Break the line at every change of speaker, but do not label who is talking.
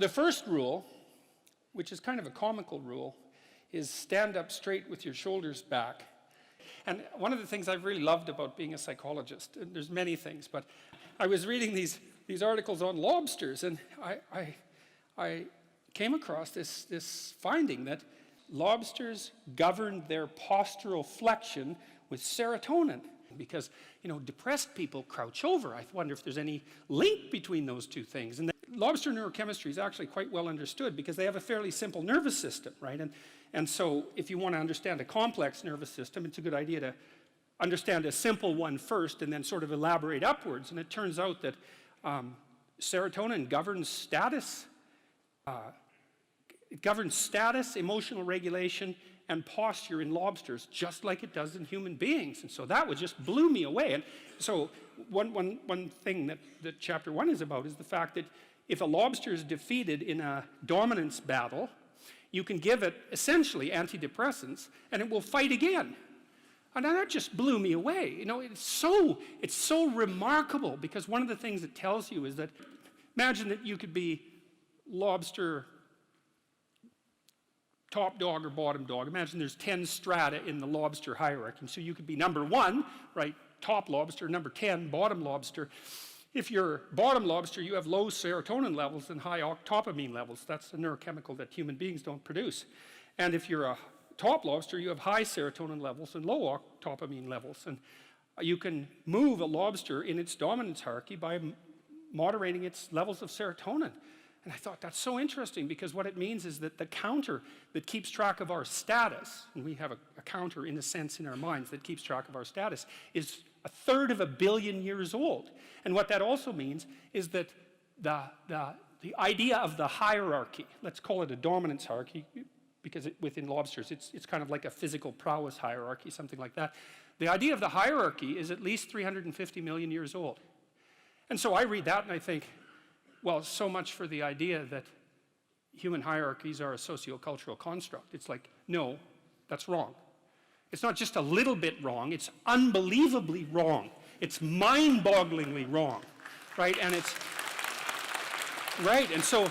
the first rule, which is kind of a comical rule, is stand up straight with your shoulders back. And one of the things I've really loved about being a psychologist, and there's many things, but I was reading these articles on lobsters, and I came across this finding that lobsters govern their postural flexion with serotonin. Because, depressed people crouch over. I wonder if there's any link between those two things. And lobster neurochemistry is actually quite well understood because they have a fairly simple nervous system, right? And so if you want to understand a complex nervous system, it's a good idea to understand a simple one first and then sort of elaborate upwards. And it turns out that serotonin governs status. It governs status, emotional regulation, and posture in lobsters, just like it does in human beings. And so that just blew me away. And so one thing that chapter 1 is about is the fact that if a lobster is defeated in a dominance battle, you can give it essentially antidepressants, and it will fight again. And that just blew me away. It's so remarkable, because one of the things it tells you is that, imagine that you could be lobster top dog or bottom dog. Imagine there's 10 strata in the lobster hierarchy. So you could be number 1, right, top lobster, number 10, bottom lobster. If you're bottom lobster, you have low serotonin levels and high octopamine levels. That's a neurochemical that human beings don't produce. And if you're a top lobster, you have high serotonin levels and low octopamine levels. And you can move a lobster in its dominance hierarchy by moderating its levels of serotonin. And I thought that's so interesting, because what it means is that the counter that keeps track of our status, and we have a counter in a sense in our minds that keeps track of our status, is 1/3 of a billion years old. And what that also means is that the idea of the hierarchy, let's call it a dominance hierarchy, because within lobsters it's kind of like a physical prowess hierarchy, something like that. The idea of the hierarchy is at least 350 million years old. And so I read that and I think, well, so much for the idea that human hierarchies are a sociocultural construct. It's like, no, that's wrong. It's not just a little bit wrong, it's unbelievably wrong. It's mind-bogglingly wrong, right? And so